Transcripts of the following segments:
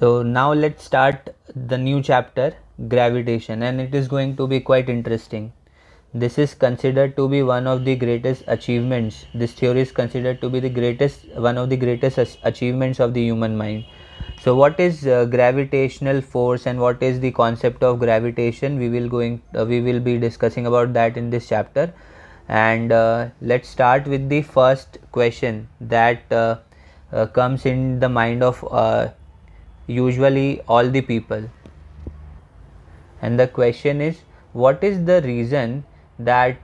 So now let's start the new chapter, gravitation, and it is going to be quite interesting. This is considered to be one of the greatest achievements. This theory is considered to be one of the greatest achievements of the human mind. So what is gravitational force and what is the concept of gravitation? We will be discussing about that in this chapter. And let's start with the first question that comes in the mind of usually all the people, and the question is, what is the reason that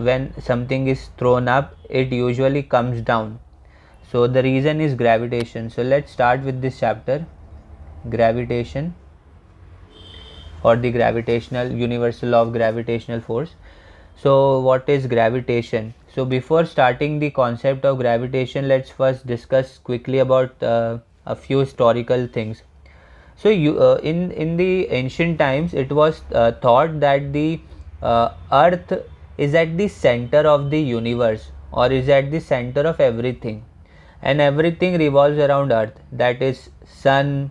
when something is thrown up it usually comes down? So the reason is gravitation. So let's start with this chapter, gravitation, or the gravitational universal law of gravitational force. So what is gravitation? So before starting the concept of gravitation, let's first discuss quickly about a few historical things. So in the ancient times, it was thought that the earth is at the center of the universe, or is at the center of everything, and everything revolves around earth. That is sun,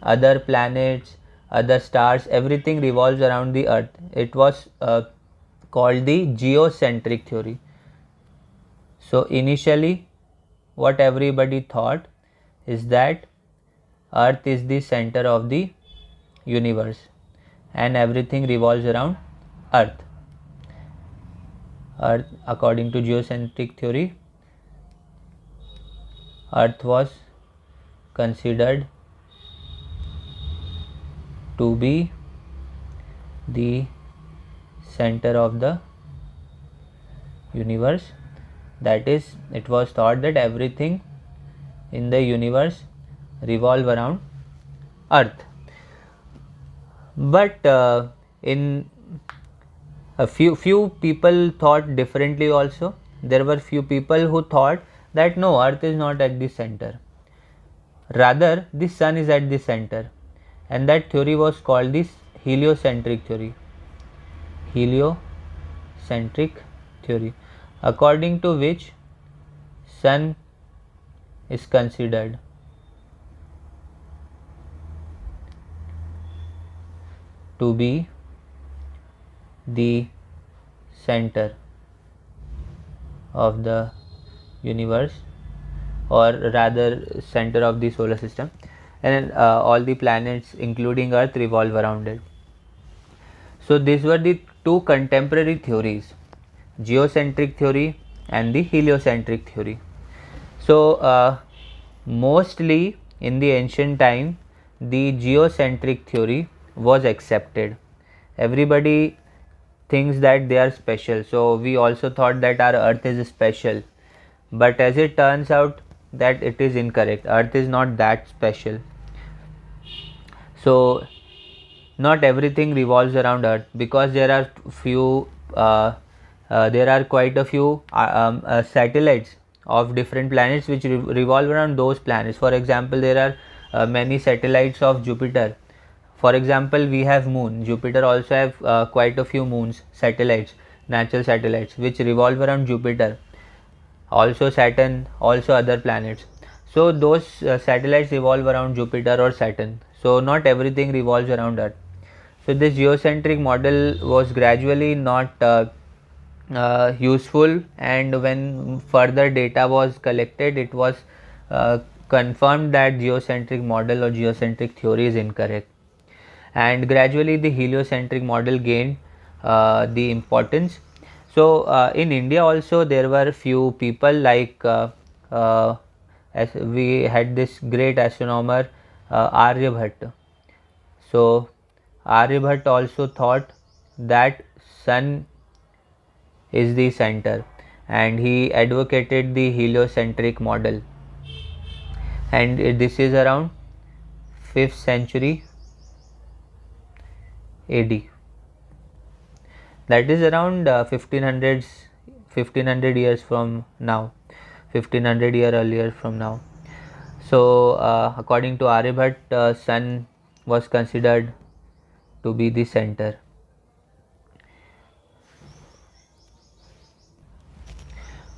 other planets, other stars, everything revolves around the earth. It was called the geocentric theory. So initially what everybody thought is that earth is the center of the universe and everything revolves around earth. According to geocentric theory, earth was considered to be the center of the universe. That is, it was thought that everything in the universe revolve around earth. But in a few people thought differently also. There were few people who thought that no, earth is not at the center, rather the sun is at the center, and that theory was called the heliocentric theory. Heliocentric theory, according to which sun is considered to be the center of the universe, or rather center of the solar system, and all the planets including earth revolve around it. So these were the two contemporary theories, geocentric theory and the heliocentric theory. So mostly in the ancient time the geocentric theory was accepted. Everybody thinks that they are special, so we also thought that our earth is special, but as it turns out that it is incorrect. Earth is not that special. So not everything revolves around earth, because there are quite a few satellites of different planets which revolve around those planets. For example, there are many satellites of Jupiter. For example, we have moon. Jupiter also have quite a few moons, satellites, natural satellites which revolve around Jupiter. Also Saturn, also other planets. So those satellites revolve around Jupiter or Saturn. So not everything revolves around Earth. So this geocentric model was gradually not useful, and when further data was collected, it was confirmed that geocentric model or geocentric theory is incorrect, and gradually the heliocentric model gained the importance. So in India also there were few people like as we had this great astronomer Aryabhatta. So Aryabhatta also thought that sun is the center, and he advocated the heliocentric model, and this is around 5th century AD. That is around 1500 years from now, 1500 year earlier from now. So according to Aryabhatta, sun was considered to be the center.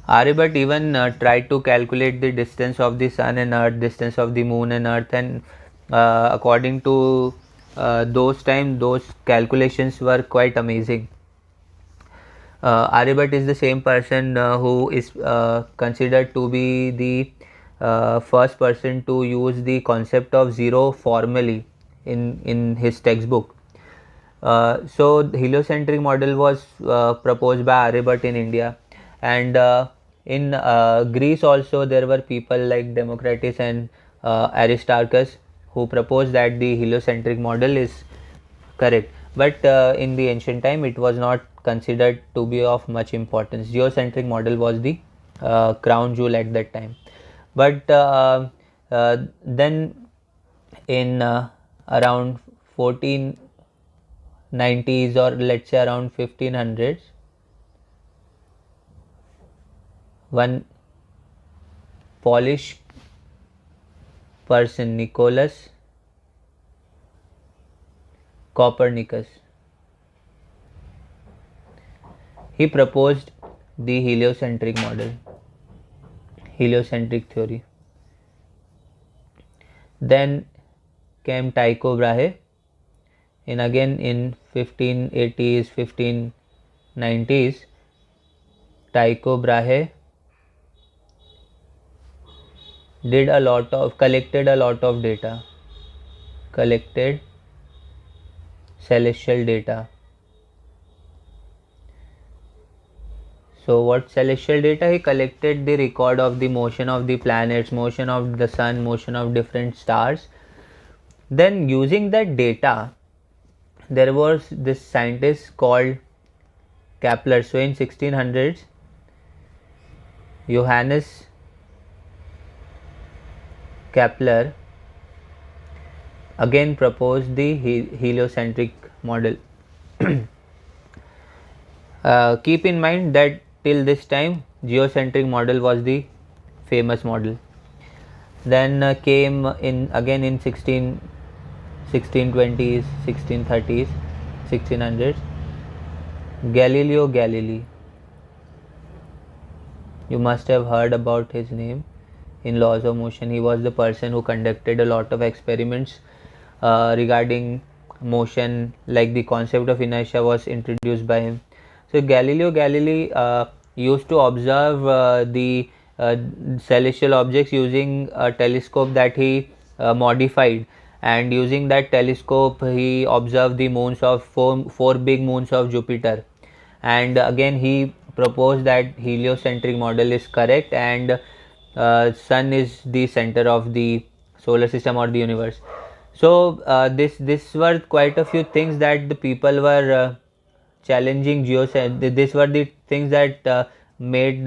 Aryabhatta even tried to calculate the distance of the sun and earth, distance of the moon and earth, and according to those time, those calculations were quite amazing. Aryabhatta is the same person who is considered to be the first person to use the concept of zero formally in his textbook. So the heliocentric model was proposed by Aryabhatta in India, and in Greece also there were people like Democritus and Aristarchus who proposed that the heliocentric model is correct, but in the ancient time it was not considered to be of much importance. Geocentric model was the crown jewel at that time, but then in around 1490s, or let's say around 1500s, one Polish person, Nicholas Copernicus, he proposed the heliocentric model, heliocentric theory. Then came Tycho Brahe in 1580s, 1590s. Tycho Brahe collected a lot of data, collected celestial data. So what celestial data? He collected the record of the motion of the planets, motion of the sun, motion of different stars. Then using that data, there was this scientist called Kepler. So in 1600s, Johannes Kepler again proposed the heliocentric model. Keep in mind that till this time geocentric model was the famous model. Then came in again in 1620s, 1630s, 1600s, Galileo Galilei. You must have heard about his name in laws of motion. He was the person who conducted a lot of experiments regarding motion, like the concept of inertia was introduced by him. So Galileo Galilei used to observe the celestial objects using a telescope that he modified, and using that telescope he observed the moons of four big moons of Jupiter, and again he proposed that heliocentric model is correct, and sun is the center of the solar system or the universe. So this were quite a few things that the people were challenging geocentric. These were the things that made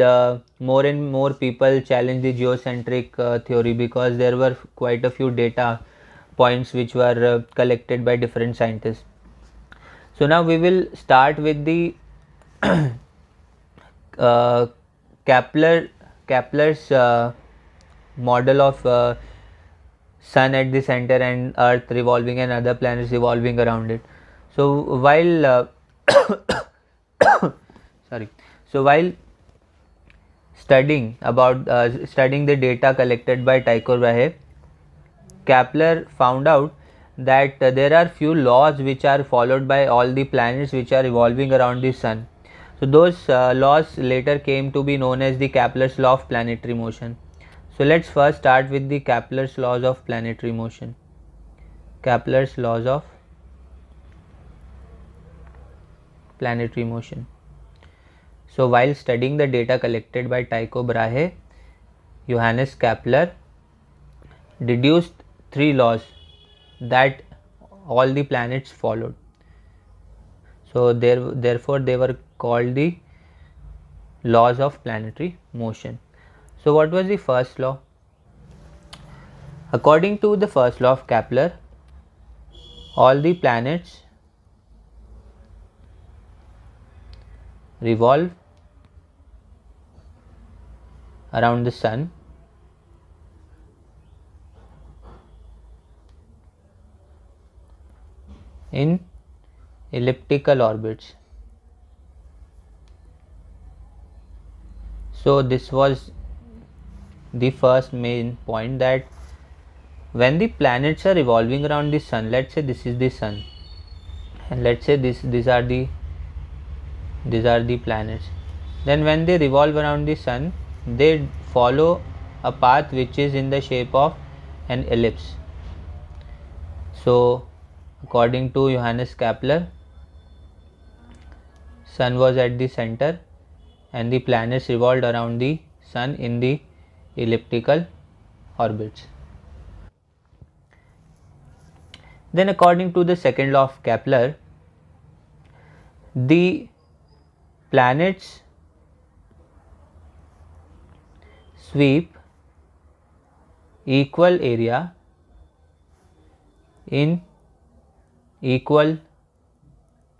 more and more people challenge the geocentric theory, because there were quite a few data points which were collected by different scientists. So now we will start with the uh, Kepler's model of sun at the center and earth revolving and other planets revolving around it. So while sorry, so while studying the data collected by Tycho Brahe, Kepler found out that there are few laws which are followed by all the planets which are revolving around the sun. So those laws later came to be known as the Kepler's law of planetary motion. So let's first start with the Kepler's laws of planetary motion. Kepler's laws of planetary motion. So while studying the data collected by Tycho Brahe, Johannes Kepler deduced three laws that all the planets followed. So therefore they were called the laws of planetary motion. So what was the first law? According to the first law of Kepler, all the planets revolve around the sun in elliptical orbits. So this was the first main point, that when the planets are revolving around the sun, let's say this is the sun, and let's say these are the planets, then when they revolve around the sun, they follow a path which is in the shape of an ellipse. So according to Johannes Kepler, sun was at the center and the planets revolved around the sun in the elliptical orbits. Then according to the second law of Kepler, the planets sweep equal area in equal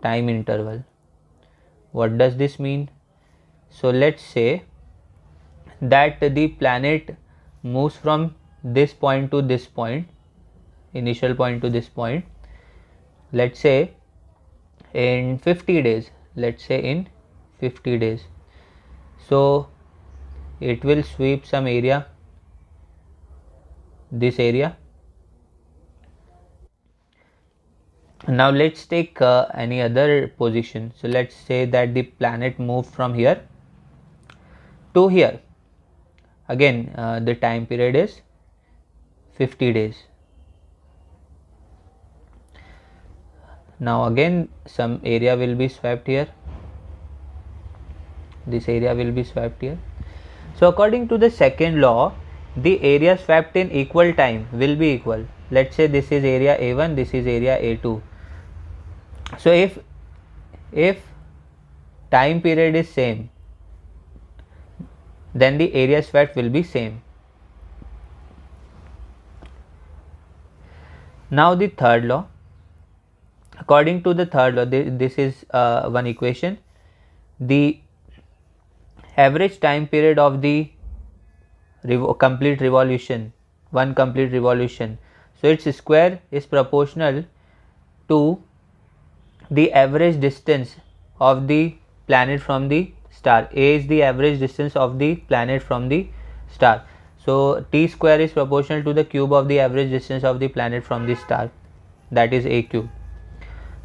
time interval. What does this mean? So let's say that the planet moves from this point to this point, initial point to this point, let's say in 50 days, so it will sweep some area, this area. Now let's take any other position. So let's say that the planet moved from here to here. Again, the time period is 50 days. Now again some area will be swept here, this area will be swept here. So according to the second law, the area swept in equal time will be equal. Let's say this is area A1, this is area A2. So if time period is same, then the area swept will be same. Now the third law, according to the third law, this is one equation. The average time period of the complete revolution, one complete revolution, so its square is proportional to the average distance of the planet from the star. A is the average distance of the planet from the star, so t square is proportional to the cube of the average distance of the planet from the star, that is a cube.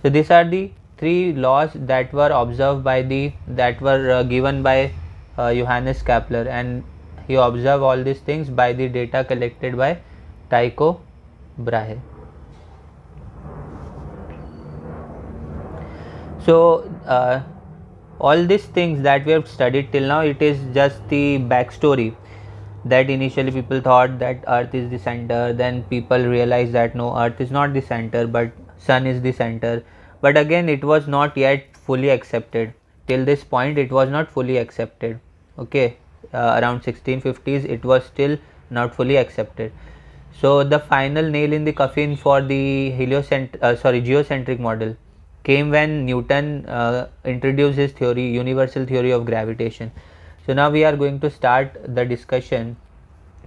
So these are the three laws that were observed by given by Johannes Kepler, and he observed all these things by the data collected by Tycho Brahe. So all these things that we have studied till now, it is just the backstory, that initially people thought that Earth is the center, then people realized that no, Earth is not the center but Sun is the center. But again, it was not yet fully accepted. Till this point it was not fully accepted. Okay, around 1650s it was still not fully accepted. So the final nail in the coffin for the geocentric model came when Newton introduced his theory, universal theory of gravitation. So now we are going to start the discussion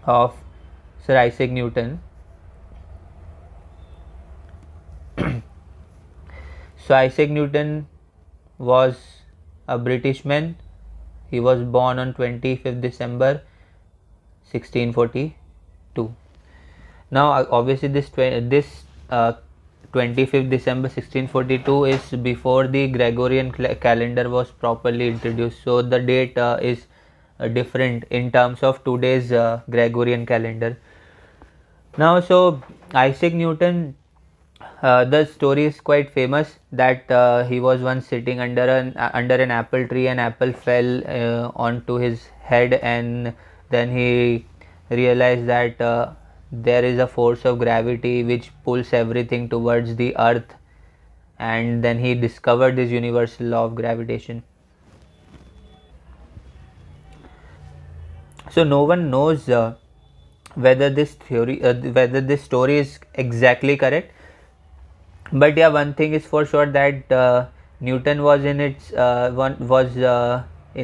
of Sir Isaac Newton. So Isaac Newton was a British man. He was born on 25th December 1642. Now obviously this 25th December 1642 is before the Gregorian calendar was properly introduced. So the date is different in terms of today's Gregorian calendar. Now, so Isaac Newton, the story is quite famous that he was once sitting under an apple tree, and apple fell onto his head, and then he realized that there is a force of gravity which pulls everything towards the earth, and then he discovered this universal law of gravitation. So no one knows whether this story is exactly correct, but yeah, one thing is for sure, that Newton was in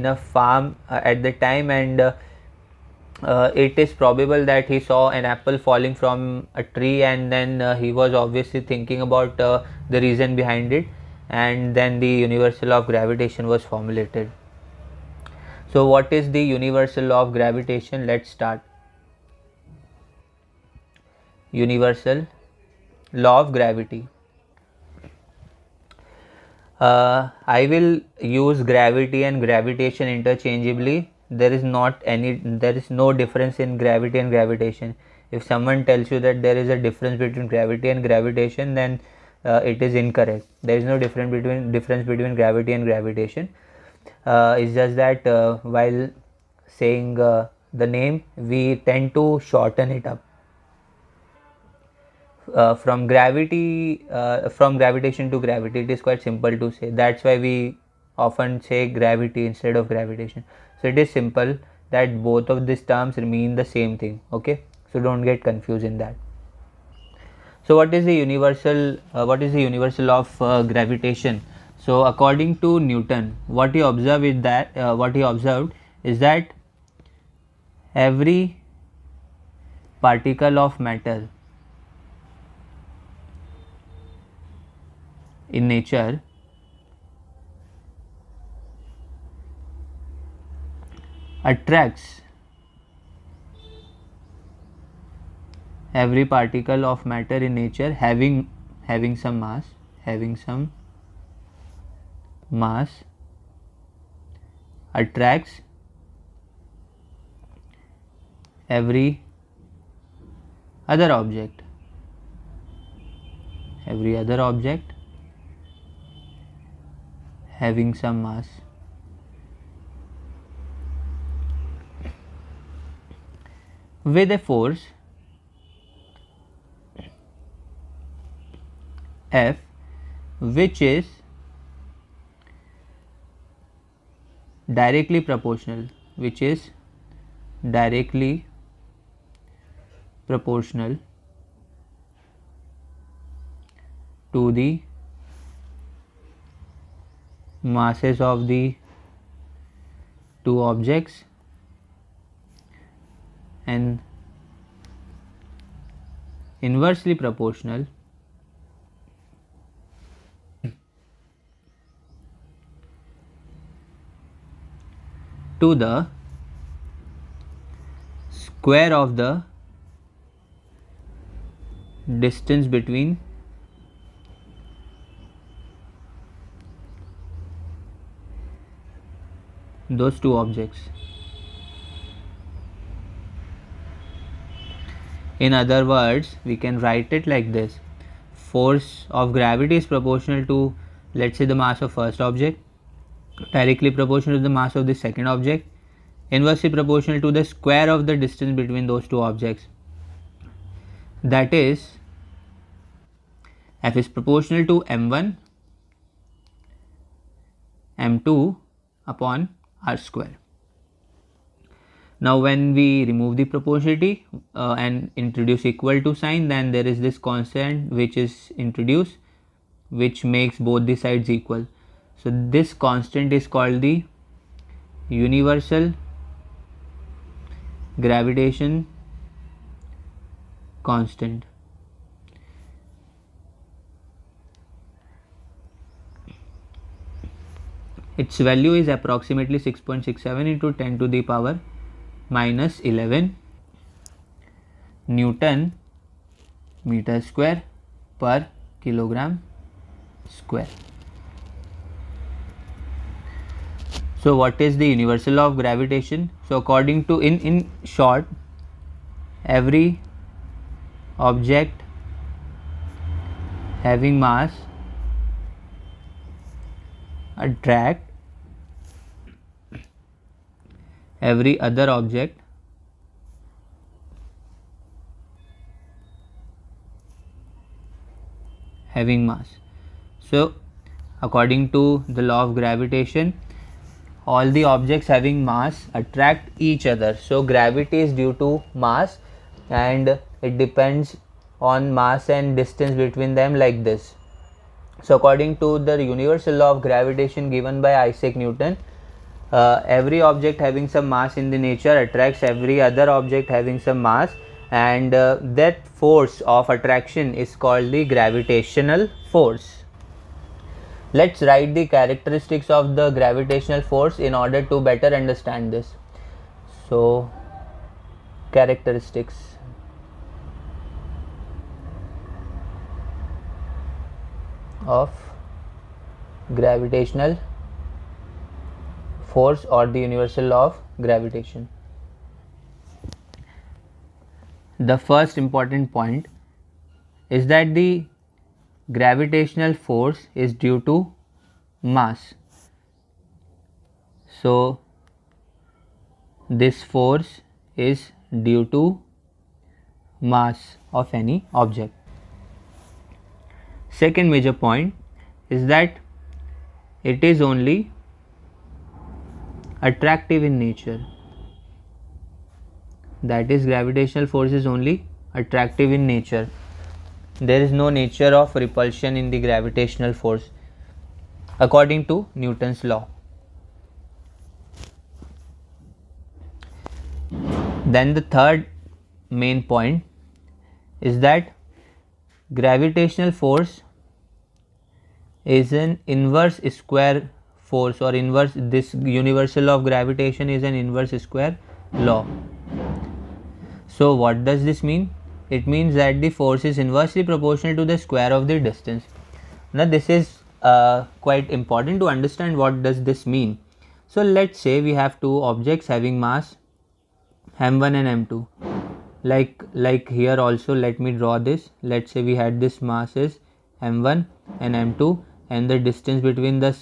a farm at the time, and it is probable that he saw an apple falling from a tree, and then he was obviously thinking about the reason behind it, and then the universal law of gravitation was formulated. So what is the universal law of gravitation? Let's start. universal law of gravity. I will use gravity and gravitation interchangeably. There is no difference in gravity and gravitation. If someone tells you that there is a difference between gravity and gravitation, then it is incorrect. There is no difference between gravity and gravitation. It's just that while saying the name, we tend to shorten it up. From gravitation to gravity, it is quite simple to say. That's why we often say gravity instead of gravitation. So it is simple that both of these terms mean the same thing. Okay, so don't get confused in that. So what is the universal law of gravitation? So according to Newton, what he observed is that every particle of matter in nature attracts every particle of matter in nature having some mass attracts every other object having some mass with a force F, which is directly proportional to the masses of the two objects and inversely proportional to the square of the distance between those two objects. In other words, we can write it like this: force of gravity is proportional to, let's say, the mass of first object, directly proportional to the mass of the second object, inversely proportional to the square of the distance between those two objects. That is, F is proportional to m1 m2 upon r square. Now when we remove the proportionality and introduce equal to sign, then there is this constant which is introduced, which makes both the sides equal. So this constant is called the universal gravitation constant. Its value is approximately 6.67 into 10 to the power minus 11 Newton meter square per kilogram square. So what is the universal law of gravitation? So according to, in short, every object having mass attract every other object having mass. So according to the law of gravitation, all the objects having mass attract each other. So gravity is due to mass and it depends on mass and distance between them, like this. So according to the universal law of gravitation given by Isaac Newton, every object having some mass in the nature attracts every other object having some mass, and that force of attraction is called the gravitational force. Let's write the characteristics of the gravitational force in order to better understand this. So characteristics. of gravitational force or the universal law of gravitation. The first important point is that the gravitational force is due to mass. So this force is due to mass of any object. Second major point is that it is only attractive in nature. That is, gravitational force is only attractive in nature. There is no nature of repulsion in the gravitational force according to Newton's law. Then the third main point is that gravitational force is an inverse square force, or inverse, this universal law of gravitation is an inverse square law. So what does this mean? It means that the force is inversely proportional to the square of the distance. Now this is quite important to understand what does this mean. So let's say we have two objects having mass m1 and m2. Like here also, let me draw this. Let's say we had this mass is m1 and m2, and the distance between the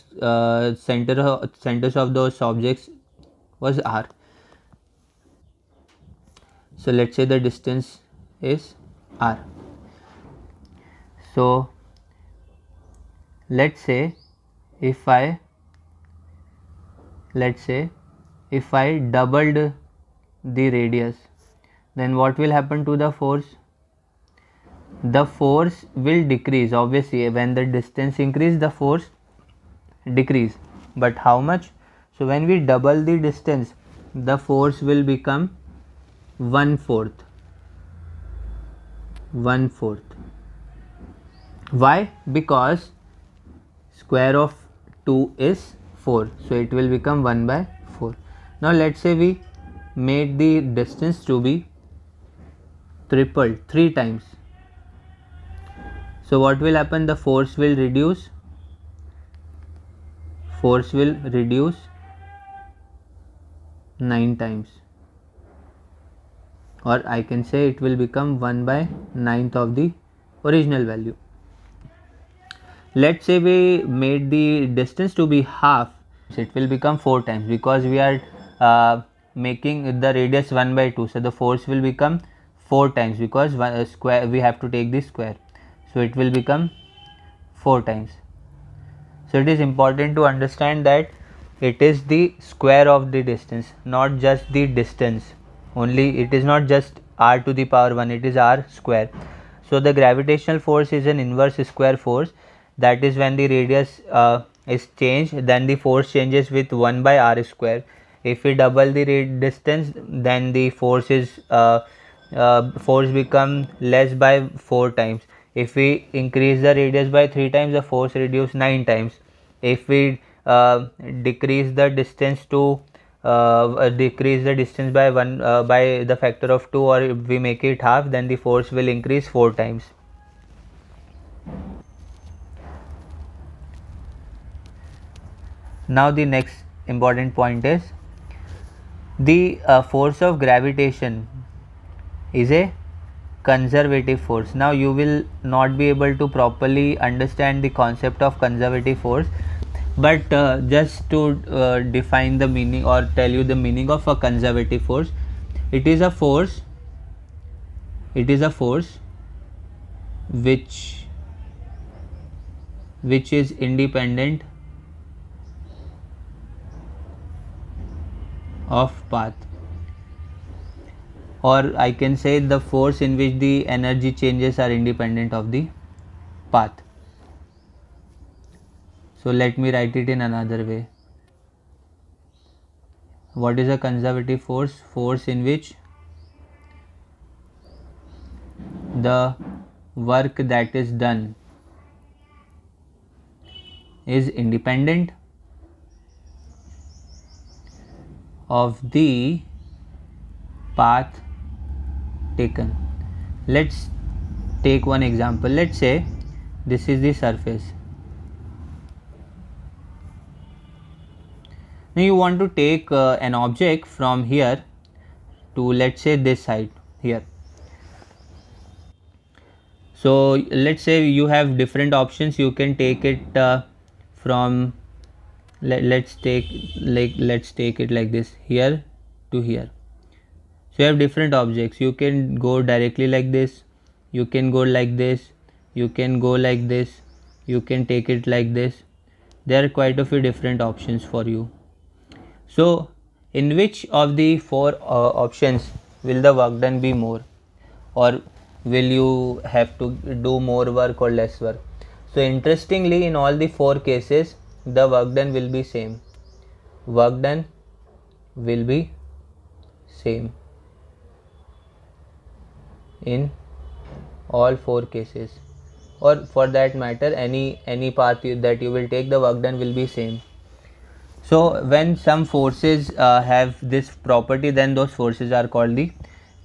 centers of those objects was r. So let's say the distance is r. So let's say if I doubled the radius, then what will happen to the force? The force will decrease. Obviously, when the distance increase, the force decrease. But how much? So when we double the distance, the force will become 1/4. Why? Because square of 2 is 4, so it will become 1/4. Now let's say we made the distance to be tripled 3 times. So what will happen? The force will reduce. 9 times, or I can say it will become 1/9 of the original value. Let's say we made the distance to be half, it will become 4 times, because we are making the radius 1/2, so the force will become 4 times, because square, we have to take the square, so it will become 4 times. So it is important to understand that it is the square of the distance, not just the distance only. It is not just r to the power 1, it is r square. So the gravitational force is an inverse square force. That is, when the radius is changed, then the force changes with 1/r square. If we double the distance, then the force become less by 4 times. If we increase the radius by 3 times, the force reduce 9 times. If we decrease the distance by by the factor of 2, or if we make it half, then the force will increase 4 times. Now the next important point is the force of gravitation is a conservative force. Now you will not be able to properly understand the concept of conservative force, but just to define the meaning or tell you the meaning of a conservative force, it is a force which is independent of path, or I can say the force in which the energy changes are independent of the path. So let me write it in another way. What is a conservative force? Force in which the work that is done is independent of the path taken. Let's take one example. Let's say this is the surface. Now you want to take an object from here to, let's say, this side here. So let's say you have different options. You can take it from let's take it like this, here to here. So you have different objects. You can go directly like this, you can go like this, you can go like this, you can take it like this. There are quite a few different options for you. So in which of the four options will the work done be more, or will you have to do more work or less work? So interestingly, in all the four cases, the work done will be same. Work done will be same in all four cases, or for that matter any path that you will take, the work done will be same. So when some forces have this property, then those forces are called the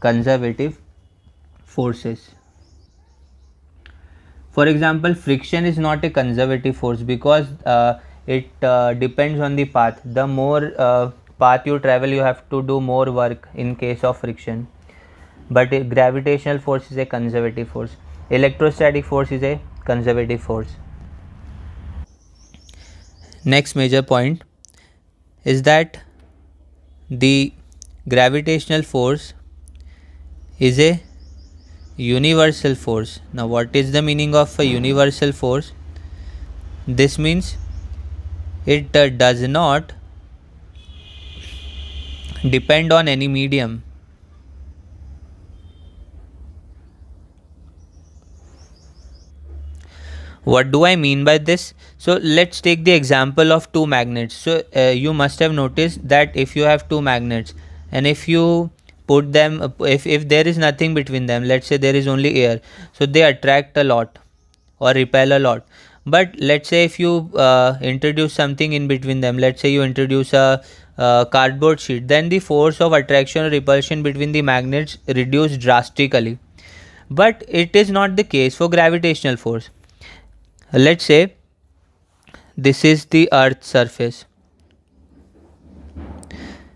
conservative forces. For example, friction is not a conservative force because it depends on the path. The more path you travel, you have to do more work in case of friction. But a gravitational force is a conservative force. Electrostatic force is a conservative force. Next major point is that the gravitational force is a universal force. Now what is the meaning of a universal force? This means it does not depend on any medium. What do I mean by this? So let's take the example of two magnets. So you must have noticed that if you have two magnets and if you put them, if there is nothing between them, let's say there is only air, so they attract a lot or repel a lot. But let's say if you introduce something in between them, let's say you introduce a cardboard sheet, then the force of attraction or repulsion between the magnets reduce drastically. But it is not the case for gravitational force. Let's say this is the earth's surface.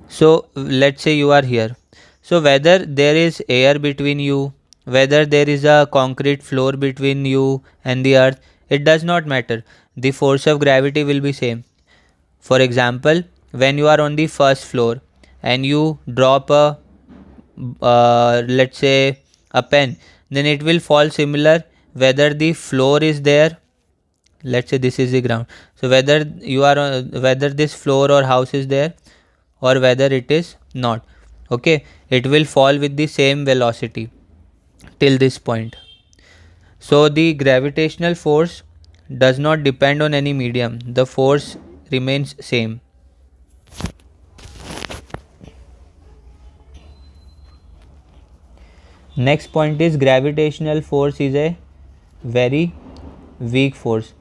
So let's say you are here. So whether there is air between you, whether there is a concrete floor between you and the earth, it does not matter. The force of gravity will be same. For example, when you are on the first floor and you drop a let's say a pen, then it will fall similar whether the floor is there. Let's say this is the ground. So whether you are whether this floor or house is there or whether it is not, okay, it will fall with the same velocity till this point. So the gravitational force does not depend on any medium. The force remains same. Next point is gravitational force is a very weak force.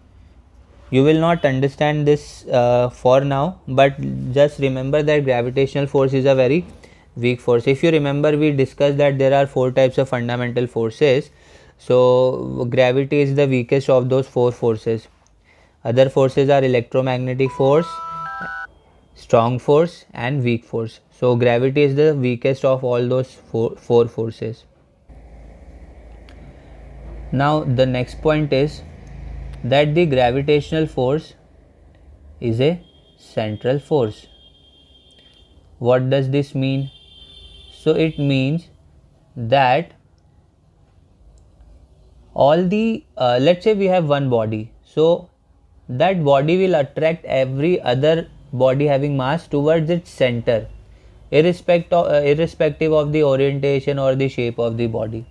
You will not understand this for now, but just remember that gravitational force is a very weak force. If you remember, we discussed that there are four types of fundamental forces. So gravity is the weakest of those four forces. Other forces are electromagnetic force, strong force and weak force. So gravity is the weakest of all those four forces. Now the next point is that the gravitational force is a central force. What does this mean? So it means that all the let's say we have one body, so that body will attract every other body having mass towards its center, irrespective of the orientation or the shape of the body.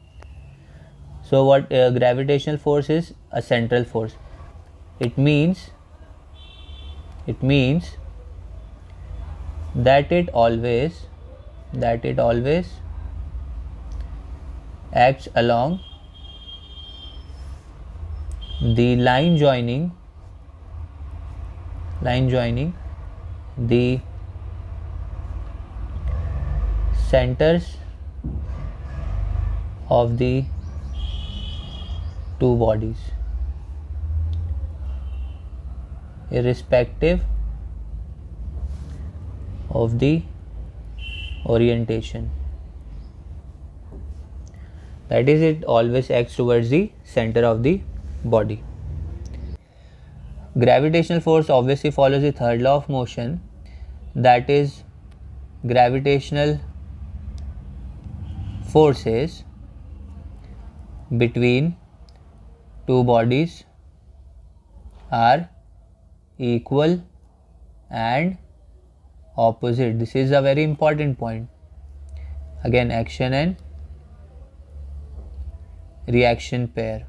So what gravitational force is? A central force. It means that it always acts along the line joining the centers of the two bodies, irrespective of the orientation. That is, it always acts towards the center of the body. Gravitational force obviously follows the third law of motion, that is, gravitational forces between two bodies are equal and opposite. This is a very important point. Again, action and reaction pair.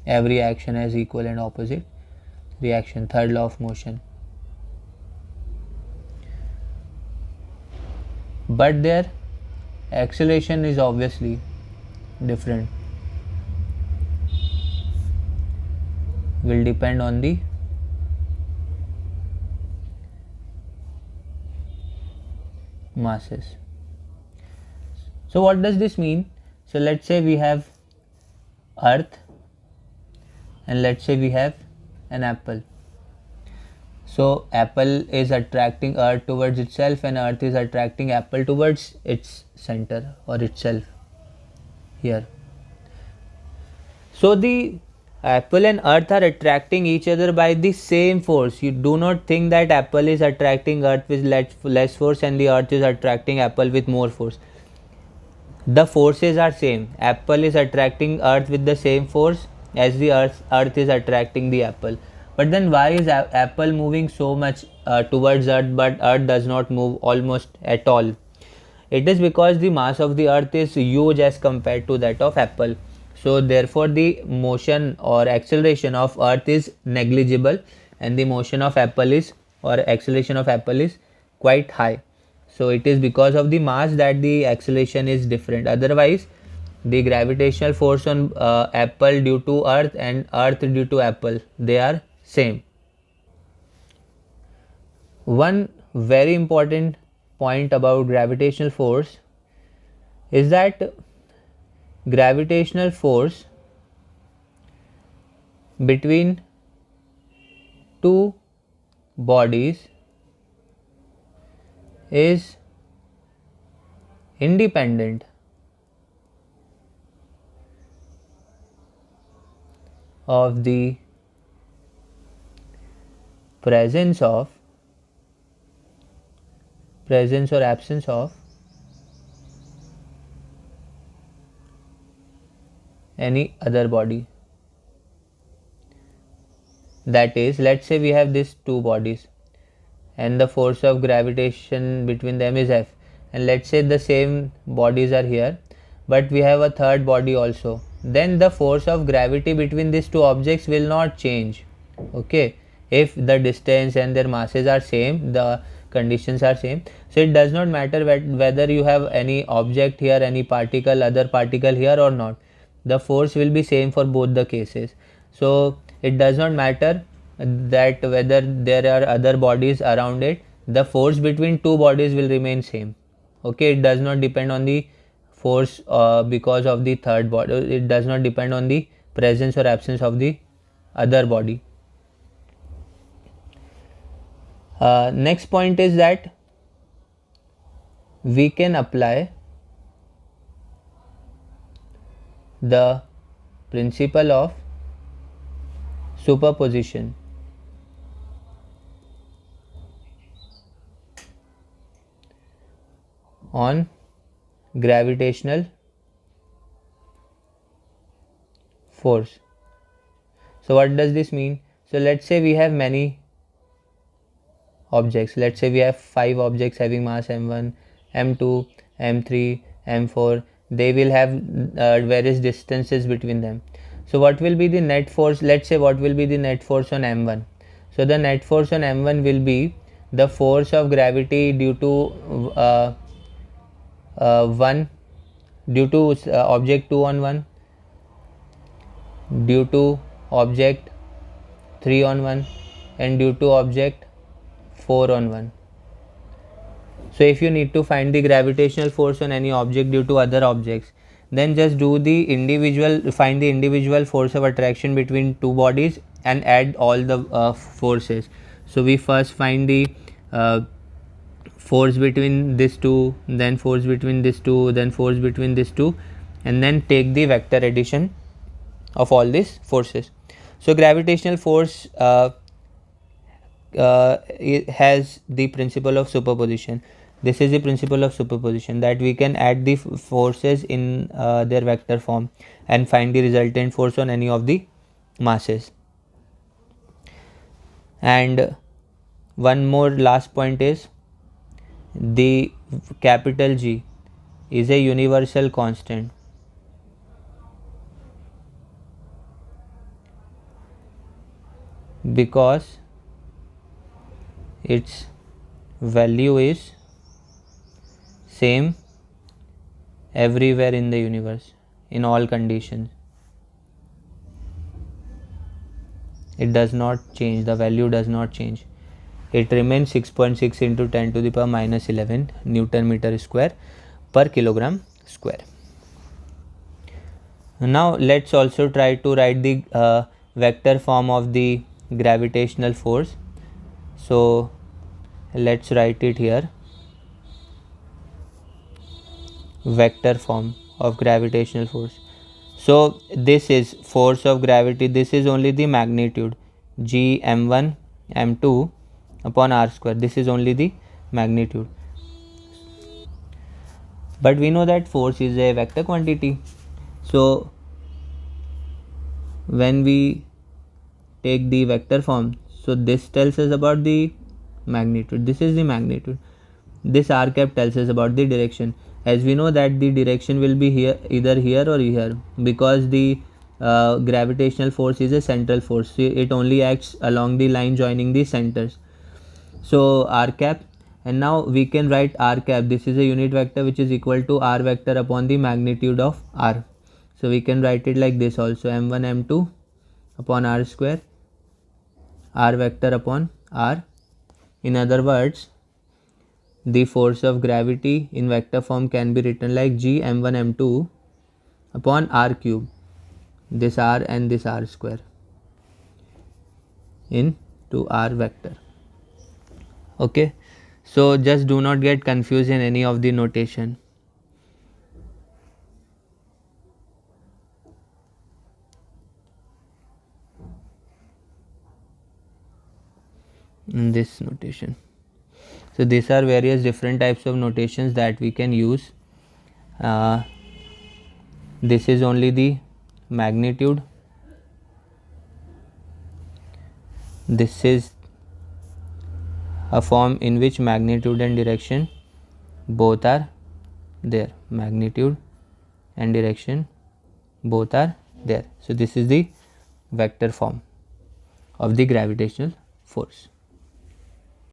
Every action has equal and opposite reaction. Third law of motion. But their acceleration is obviously different. Will depend on the masses. So what does this mean? So let's say we have Earth and let's say we have an apple. So apple is attracting Earth towards itself and Earth is attracting apple towards its center or itself here. So the apple and Earth are attracting each other by the same force. You do not think that apple is attracting Earth with less force and the Earth is attracting apple with more force. The forces are same. Apple is attracting Earth with the same force as the Earth is attracting the apple. But then why is apple moving so much towards Earth but Earth does not move almost at all? It is because the mass of the Earth is huge as compared to that of apple. So therefore the motion or acceleration of Earth is negligible and the motion of apple is or acceleration of apple is quite high. So it is because of the mass that the acceleration is different. Otherwise the gravitational force on apple due to Earth and Earth due to apple, they are same. One very important point about gravitational force is that gravitational force between two bodies is independent of the presence or absence of any other body. That is, let's say we have these two bodies and the force of gravitation between them is F, and let's say the same bodies are here but we have a third body also, then the force of gravity between these two objects will not change. Okay, if the distance and their masses are same, the conditions are same, so it does not matter whether you have any object here, any particle, other particle here or not, the force will be same for both the cases. So it does not matter that whether there are other bodies around it, the force between two bodies will remain same. Okay, it does not depend on the force because of the third body, it does not depend on the presence or absence of the other body. Next point is that we can apply the principle of superposition on gravitational force. So what does this mean? So let's say we have many objects, let's say we have 5 objects having mass m1, m2, m3, m4, they will have various distances between them. So what will be the net force? Let's say what will be the net force on m1. So the net force on m1 will be the force of gravity due to object 2 on 1, due to object 3 on 1 and due to object 4 on 1. So if you need to find the gravitational force on any object due to other objects, then just find the individual force of attraction between two bodies and add all the forces. So we first find the force between this two, then force between this two, then force between this two, and then take the vector addition of all these forces. So gravitational force it has the principle of superposition. This is the principle of superposition, that we can add the forces in their vector form and find the resultant force on any of the masses. And one more last point is, the capital G is a universal constant because its value is same everywhere in the universe, in all conditions. It does not change, the value does not change. It remains 6.6 into 10 to the power minus 11 Newton meter square per kilogram square. Now let's also try to write the vector form of the gravitational force. So let's write it here. Vector form of gravitational force. So this is force of gravity, this is only the magnitude, G m1 m2 upon r square, this is only the magnitude. But we know that force is a vector quantity. So when we take the vector form, so this tells us about the magnitude, this is the magnitude, this r cap tells us about the direction. As we know that the direction will be here, either here or here, because the gravitational force is a central force, so it only acts along the line joining the centers. So r cap, and now we can write r cap, this is a unit vector which is equal to r vector upon the magnitude of r. So we can write it like this also, m1 m2 upon r square, r vector upon r. In other words, the force of gravity in vector form can be written like G m1 m2 upon r cube, this r and this r square, into r vector. Okay, so just do not get confused in any of the notation. In this notation, so these are various different types of notations that we can use. This is only the magnitude, this is a form in which magnitude and direction both are there, magnitude and direction both are there. So this is the vector form of the gravitational force.